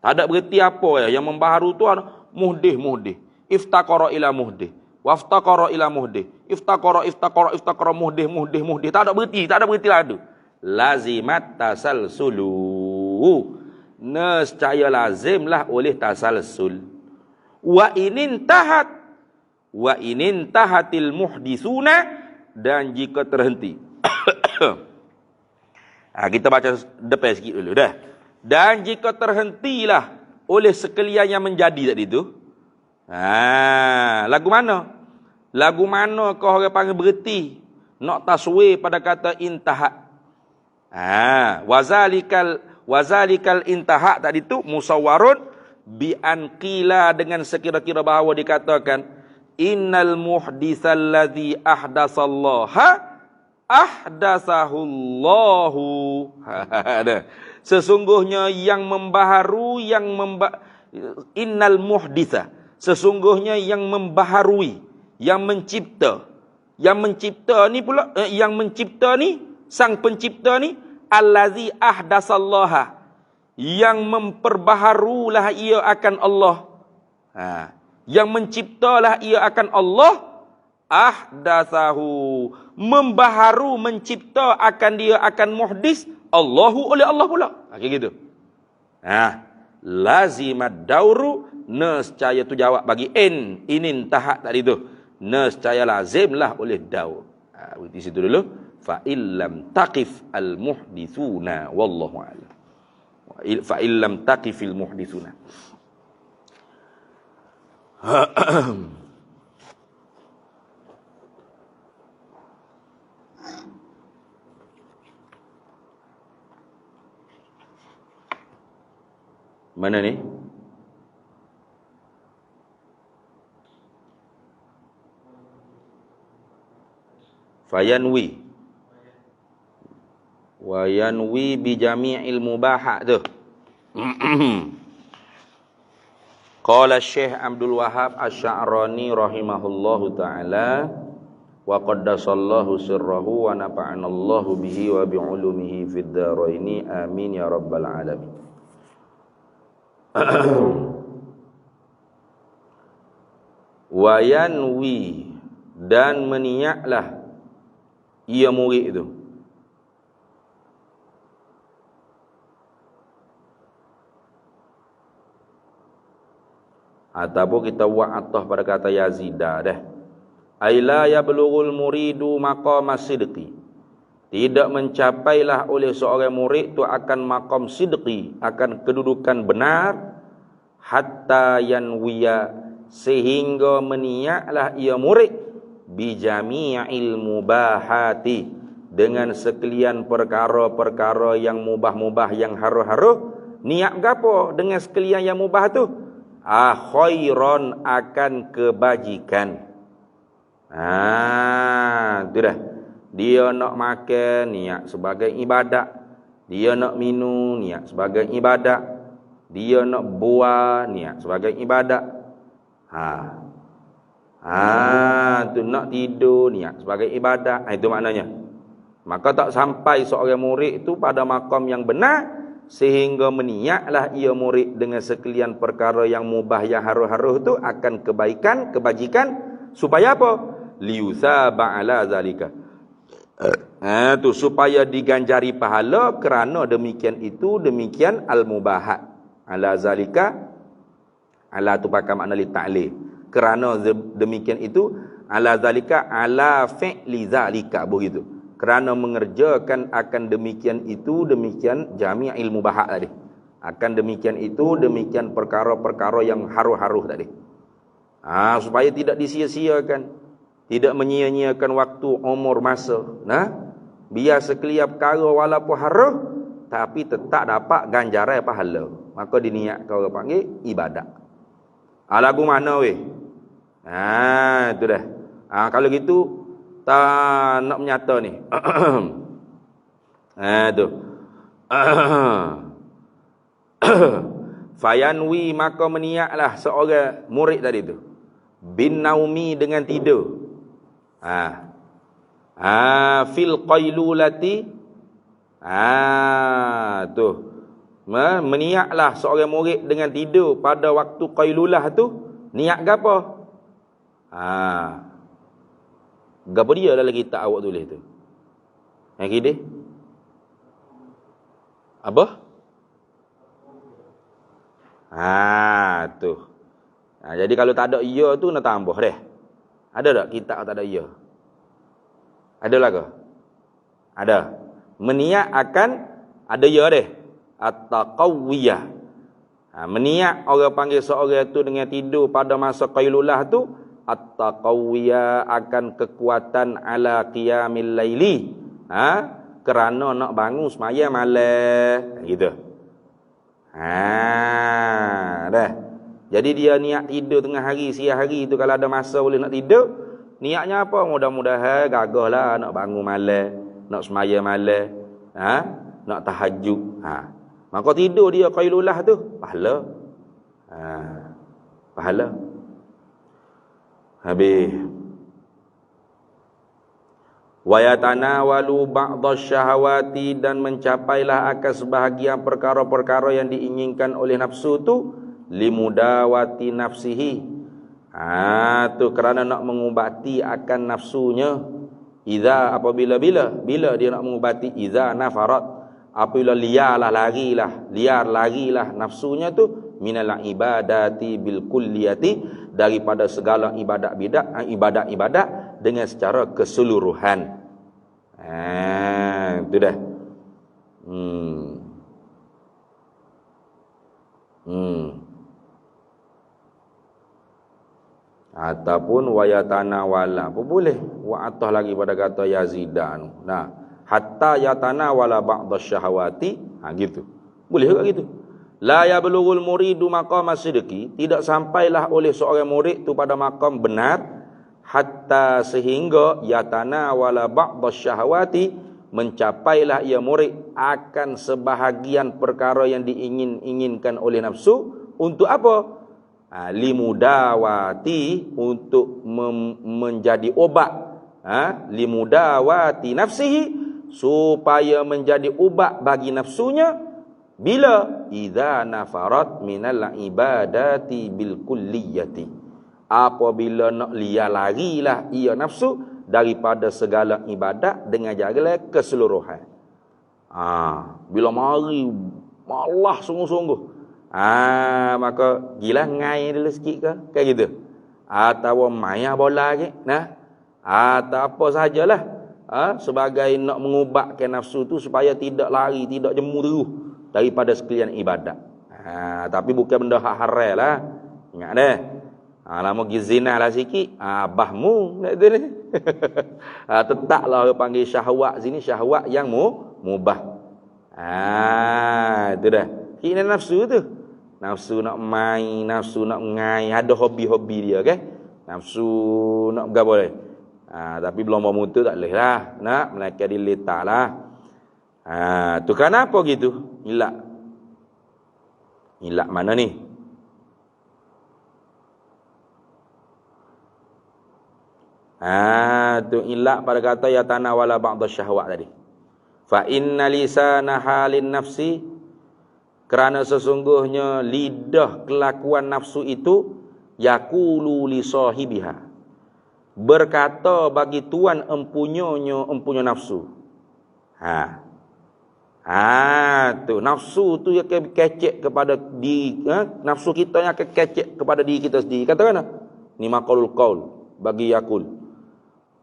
Tak ada berhenti apa ya, yang membaharu tu muhdih. Iftaqara ila muhdih. Waftaqara ila muhdih. Iftaqara muhdih. Tak ada berhenti lah tu. Lazimat tasalsulu. Nescaya lazimlah oleh tasalsul. Wa inin tahatil muhdisuna, dan jika terhenti. Kita baca depan sikit dulu dah. Dan jika terhentilah oleh sekalian yang menjadi tadi tu. Lagu mana? Lagu mana kau orang panggil berhenti? Nak taswir pada kata intahat. Wazalikal intahat tadi tu musawwarun bi an qila, dengan sekira-kira bahawa dikatakan innal muhditsal ladzi ahdasahullahu. Sesungguhnya yang membaharu, innal muhditsa, sesungguhnya yang membaharui, yang mencipta ni pula, yang mencipta ni, sang pencipta ni, allazi ahdasallaha, yang memperbaharulah ia akan Allah. Yang menciptalah ia akan Allah. Ahdasahu, membaharu, mencipta akan dia, akan muhdis, Allahu, oleh Allah pula. Kayak gitu. Lazimad dauru, nescaya tu jawab bagi inin tahak tadi tu. Nescaya lazimlah oleh daur. Di situ dulu. Fa illam taqif al muhditsuna wallahu a'lam. Fa illam taqifil muhditsuna. Mana ni? Fayanwi. Wayanwi bi jami'il mubahat tu. Qala Syekh Abdul Wahhab Asy-Sya'rani rahimahullahu taala wa qaddasallahu sirrahu wa nafa'anallahu bihi wa bi ulumihi fid dharaini amin ya rabbal alamin. Wayanwi, dan meniaklah ia murid itu. Ataupun kita buat atah pada kata yazidah dah. Aila yablughul muridu maqamas sidqi. Tidak mencapailah oleh seorang murid itu akan maqam sidqi, akan kedudukan benar, hatta yanwiya, sehingga meniaklah ia murid bi jami'il mubahati, dengan sekalian perkara-perkara yang mubah-mubah, yang haruh-haruh. Niat gapo dengan sekalian yang mubah tu? Khairon, akan kebajikan. Tu dah. Dia nak makan, niat sebagai ibadat. Dia nak minum, niat sebagai ibadat. Dia nak buah, niat sebagai ibadat. Tu nak tidur, niat sebagai ibadat. Itu maknanya. Maka tak sampai seorang murid itu pada makam yang benar, sehingga meniaklah ia murid dengan sekalian perkara yang mubah, yang haruh-haruh itu akan kebaikan, kebajikan. Supaya apa? Liyusaba ala zalika. Tu supaya diganjari pahala kerana demikian itu, demikian al-mubahat. Ala zalika, ala tu pakai makna li ta'lil. Kerana demikian itu, ala zalika, ala fi'li zalika, begitu. Kerana mengerjakan akan demikian itu, demikian jami'il mubahat tadi. Akan demikian itu, demikian perkara-perkara yang haruh-haruh tadi. Supaya tidak disia-siakan. Tidak menyia-nyiakan waktu, umur, masa. Biar sekalian perkara walaupun haruh, tapi tetap dapat ganjaran pahala. Maka diniatkan orang panggil ibadat. Lagu mana weh? Itu dah. Kalau gitu, tak nak menyata ni. Tu. Fayanwi, maka meniaklah seorang murid tadi tu. Bin naumi, dengan tidur. Fil qailulati. Tu. Meniaklah seorang murid dengan tidur pada waktu qailulah tu. Niat gapo? Gapo dia dalam kitab awak tulis tu? Yang kini? Apa? Tu. Jadi kalau tak ada ya tu nak tambah deh. Ada tak kitab tak ada ya? Ada lah ke? Ada. Meniak akan ada ya deh. At-taqawiyah. Meniak orang panggil seorang tu dengan tidur pada masa qailulah tu, at-taqawiyah akan kekuatan ala qiyamil laili. Kerana nak bangun semaya malam gitu. Dah. Jadi dia niat tidur tengah hari, siang hari tu kalau ada masa boleh nak tidur, niatnya apa? Mudah-mudahan gagahlah nak bangun malam, nak semaya malam, nak tahajud. Maka tidur dia qailulah tu pahala. Pahala. Habis wa yatanawalu ba'dasy syahawati, dan mencapailah akan sebahagian perkara-perkara yang diinginkan oleh nafsu tu, limudawati nafsihi. Tu kerana nak mengubati akan nafsunya. Apabila dia nak mengubati, idza nafarat, apabila liar larilah nafsunya tu, minal ibadati bil kulliyati, daripada segala ibadat dengan secara keseluruhan. Itu dah. Ataupun wayatana wala pun boleh. Wa atah lagi pada kata yazidan. Hatta yatana wala ba'dasy syahawati. Gitu. Boleh juga gitu. La yablughul muridu maqama sidqi, tidak sampailah oleh seorang murid tu pada makam benar, hatta sehingga yatana wala ba'dasy syahawati, mencapailah ia murid akan sebahagian perkara yang diinginkan oleh nafsu. Untuk apa? Limudawati, untuk menjadi obat. Limudawati nafsihi, supaya menjadi ubat bagi nafsunya. Bila? Idza nafarat minal ibadati bil kulliyati, apabila nak larilah ia nafsu daripada segala ibadat dengan jalan keseluruhan. Bila mari malah sungguh-sungguh, maka gila ngai dulu sikit ke? Kayak gitu. Atau maya bola ke? Atau apa sajalah. Sebagai nak mengubatkan nafsu tu supaya tidak lari, tidak jemu terus daripada sekalian ibadat. Tapi bukan benda hak haram lah. Ingat deh. Lama pergi zina lah sikit, abahmu tetaplah orang panggil syahwat sini, syahwat yang mubah. Itu dah. Kena nafsu tu. Nafsu nak main, nafsu nak ngai, ada hobi-hobi dia kan. Nafsu nak berapa boleh. Tapi belum bermutu tak boleh lah. Nak melainkan diletak lah. Tu kenapa gitu? Ilak mana ni? Tu ilak pada kata yatana wala ba'dasy syahwat tadi. Fa inna lisana halin nafsi, kerana sesungguhnya lidah kelakuan nafsu itu, yaqulu li sahibiha, berkata bagi tuan empunya nafsu. Tu nafsu tu yang kecek kepada diri, nafsu kita yang akan kecek kepada diri kita sendiri. Katakan ni maqalul qaul bagi yakul,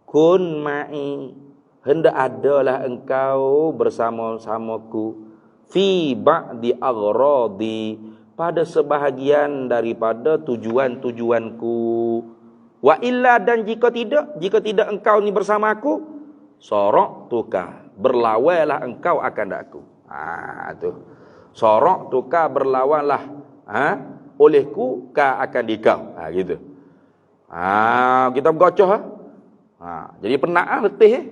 kun ma'i, hendak adalah engkau bersama-samaku, fi ba'di aghradi, pada sebahagian daripada tujuan-tujuanku. Wa illa, dan jika tidak engkau ni bersama aku, sorok tukah, berlawanlah engkau akan aku. Tu sorok tukah, berlawanlah olehku ka akan dikau. Gitu. Kita bergocoh. Jadi penat letih.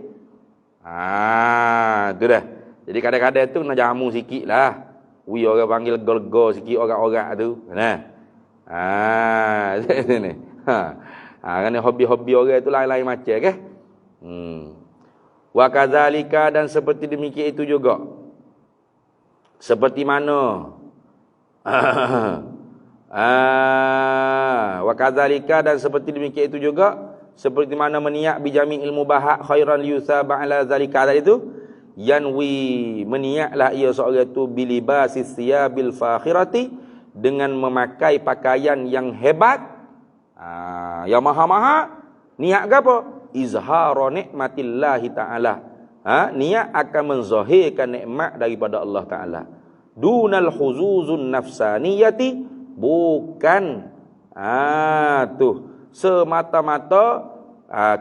Tu dah. Jadi kadang-kadang tu nak jamu sikit lah. Orang panggil gol-gol sikit orang-orang tu. Ni. Kan hobi-hobi orang tu lain-lain macam ke? Wa kadzalika, dan seperti demikian itu juga. Seperti mana? Wa kadzalika, dan seperti demikian itu juga, seperti mana meniak bijami ilmu bahak khairan yusaba ala zalika itu, yanwi meniaklah ia seorang itu bilibasis siyabil fakhirati, dengan memakai pakaian yang hebat, yang maha-maha. Niat ke apa? Izhara nikmatillahi ta'ala. Niat akan menzahirkan nikmat daripada Allah Ta'ala. Dunal khuzuzun nafsaniyati, bukan semata-mata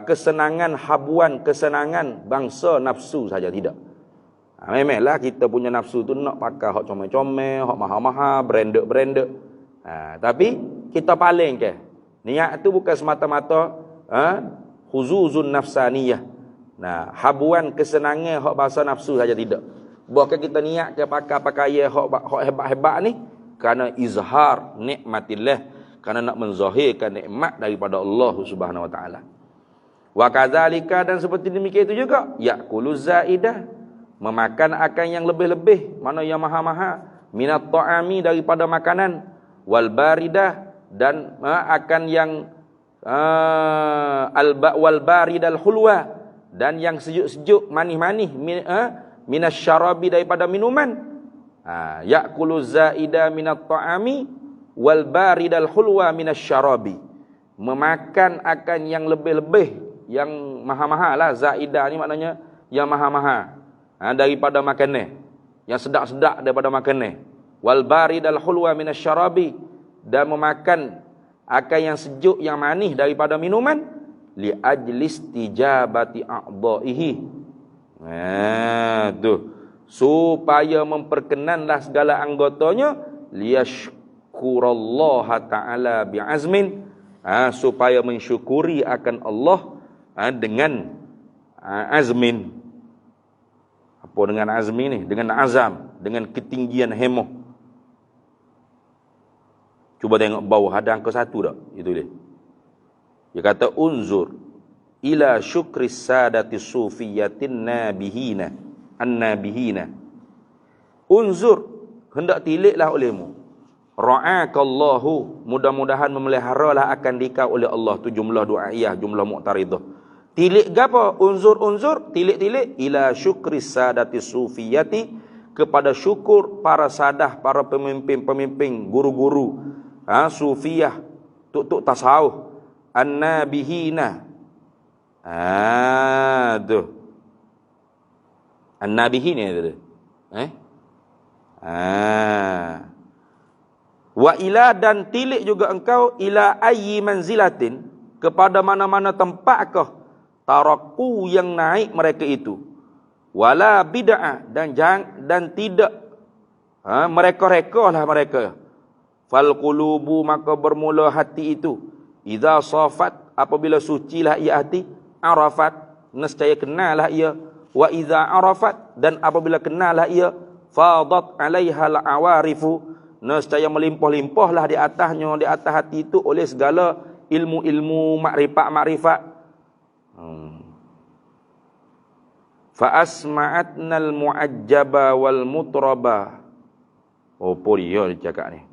kesenangan habuan, kesenangan bangsa nafsu saja, tidak. Memanglah kita punya nafsu tu nak pakai hak comel-comel, hak mahal-mahal, branded. Tapi kita paling ke niat tu bukan semata-mata khuzuzun nafsaniyah. Habuan kesenangan hak bahasa nafsu saja, tidak. Bahkan kita niat ke pakai pakaian hak hebat-hebat ni kerana izhar nikmatillah, kerana nak menzahirkan nikmat daripada Allah Subhanahu wa taala. Wa kadzalika, dan seperti demikian itu juga, yaqulu zaidah, memakan akan yang lebih-lebih, mana yang maha-maha, minat ta'ami, daripada makanan, wal baridah, dan akan yang wal baridal hulwa, dan yang sejuk-sejuk manis-manis, minasyarabi, daripada minuman. Yaqulu zaida minat ta'ami wal baridal hulwa minasyarabi, memakan akan yang lebih-lebih, yang maha-maha lah. Zaidah ni maknanya yang maha-maha daripada makanan, yang sedap-sedap daripada makanan. Wal baridal hulwa minasyarabi, dan memakan akan yang sejuk, yang manis daripada minuman. Li ajlis tijabati a'dha'ihi, supaya memperkenanlah segala anggotanya, liyashkurallaha ta'ala bi'azmin, supaya mensyukuri akan Allah dengan azmin. Apa dengan azmi ni? Dengan azam, dengan ketinggian hemah. Cuba tengok bawah, ada angka 1 tak? Itu dia. Dia kata unzur ila syukri sadati sufiyatin nabihina, an-nabihina. Unzur, hendak tiliklah olehmu. Ra'akallahu, mudah-mudahan memeliharalah akan dikau oleh Allah. Tu jumlah du'aiyah, jumlah mu'taridah. Tilik apa? Unzur, tilik-tilik ila syukri sadati sufiyati, kepada syukur para sadah, para pemimpin-pemimpin, guru-guru sufiyah, tuk-tuk tasawuf, an-nabihina. An-nabihin ni ada. Wa ila, dan tilik juga engkau, ila ayyi manzilatin, kepada mana-mana tempatkah taraku, yang naik mereka itu. Wala bid'ah, dan tidak mereka-reka lah mereka. Fal qulubu, maka bermula hati itu, idza safat, apabila sucilah ia hati, arafat, nescaya kenalah ia. Wa idza arafat, dan apabila kenalah ia, fadat alaiha al-awarifu, nescaya melimpah-limpahlah di atasnya, di atas hati itu, oleh segala ilmu-ilmu makrifat. Fa asma'atnal mu'ajjaba wal mutraba. Oh, dia cakap ni.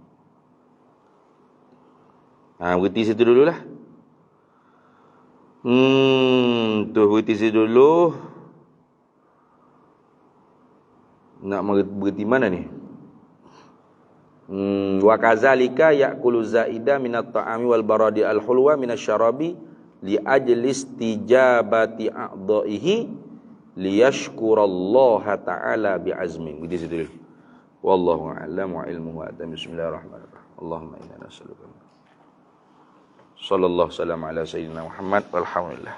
Berhenti situ dululah. Berhenti situ dulu. Nak berhenti mana ni? Wa kadzalika ya'kulu zaida minat ta'ami wal baradi al hulwa minasyarabi li ajlis tijabati a'dha'ihi liyashkurallaha ta'ala bi'azmin. Berhenti situ dulu. Wallahu a'lam wa ilmuhu a'lam. Bismillahirrahmanirrahim. Allahumma inna nas'aluka. Sallallahu alaihi wasallam ala sayyidina Muhammad walhamdulillah.